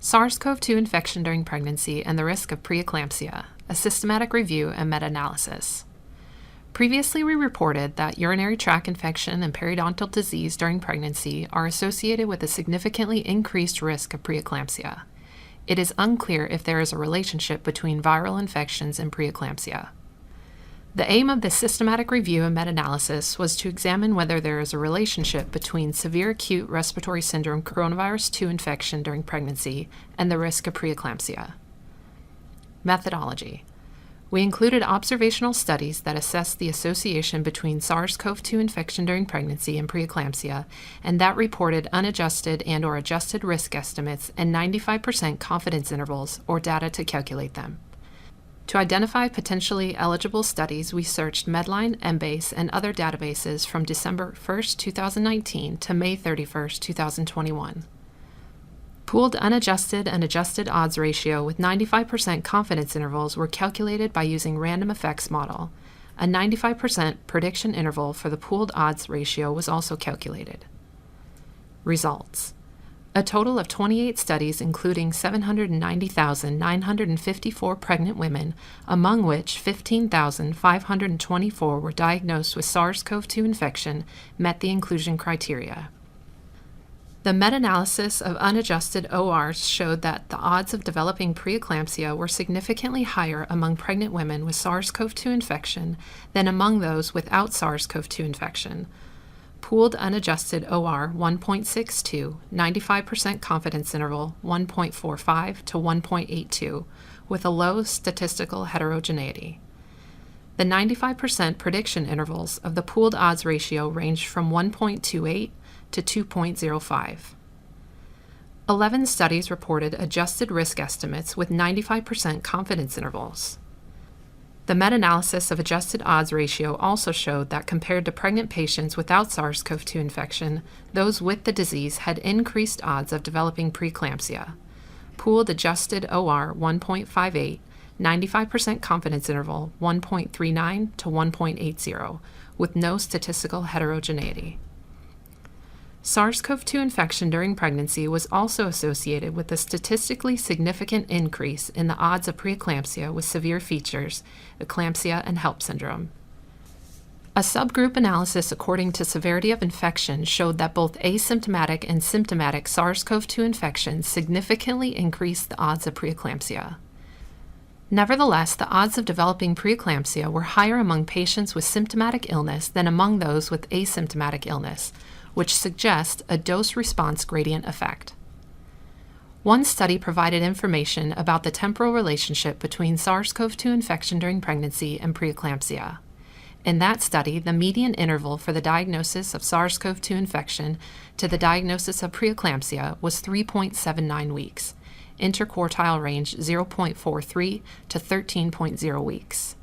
SARS-CoV-2 infection during pregnancy and the risk of preeclampsia, a systematic review and meta-analysis. Previously, we reported that urinary tract infection and periodontal disease during pregnancy are associated with a significantly increased risk of preeclampsia. It is unclear if there is a relationship between viral infections and preeclampsia. The aim of this systematic review and meta-analysis was to examine whether there is a relationship between severe acute respiratory syndrome coronavirus 2 infection during pregnancy and the risk of preeclampsia. Methodology. We included observational studies that assessed the association between SARS-CoV-2 infection during pregnancy and preeclampsia, and that reported unadjusted and/or adjusted risk estimates and 95% confidence intervals or data to calculate them. To identify potentially eligible studies, we searched Medline, Embase, and other databases from December 1, 2019 to May 31, 2021. Pooled unadjusted and adjusted odds ratio with 95% confidence intervals were calculated by using random effects model. A 95% prediction interval for the pooled odds ratio was also calculated. Results. A total of 28 studies including 790,954 pregnant women, among which 15,524 were diagnosed with SARS-CoV-2 infection, met the inclusion criteria. The meta-analysis of unadjusted ORs showed that the odds of developing preeclampsia were significantly higher among pregnant women with SARS-CoV-2 infection than among those without SARS-CoV-2 infection. Pooled unadjusted OR 1.62, 95% confidence interval 1.45 to 1.82, with a low statistical heterogeneity. The 95% prediction intervals of the pooled odds ratio ranged from 1.28 to 2.05. 11 studies reported adjusted risk estimates with 95% confidence intervals. The meta-analysis of adjusted odds ratio also showed that compared to pregnant patients without SARS-CoV-2 infection, those with the disease had increased odds of developing preeclampsia. Pooled adjusted OR 1.58, 95% confidence interval 1.39 to 1.80, with no statistical heterogeneity. SARS-CoV-2 infection during pregnancy was also associated with a statistically significant increase in the odds of preeclampsia with severe features, eclampsia and HELLP syndrome. A subgroup analysis according to severity of infection showed that both asymptomatic and symptomatic SARS-CoV-2 infections significantly increased the odds of preeclampsia. Nevertheless, the odds of developing preeclampsia were higher among patients with symptomatic illness than among those with asymptomatic illness, which suggests a dose-response gradient effect. One study provided information about the temporal relationship between SARS-CoV-2 infection during pregnancy and preeclampsia. In that study, the median interval for the diagnosis of SARS-CoV-2 infection to the diagnosis of preeclampsia was 3.79 weeks, interquartile range 0.43 to 13.0 weeks.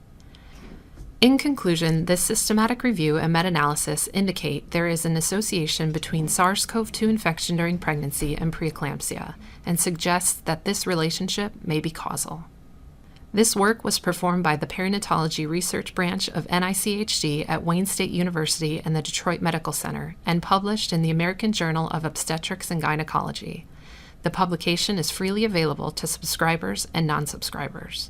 In conclusion, this systematic review and meta-analysis indicate there is an association between SARS-CoV-2 infection during pregnancy and preeclampsia, and suggests that this relationship may be causal. This work was performed by the Perinatology Research Branch of NICHD at Wayne State University and the Detroit Medical Center, and published in the American Journal of Obstetrics and Gynecology. The publication is freely available to subscribers and non-subscribers.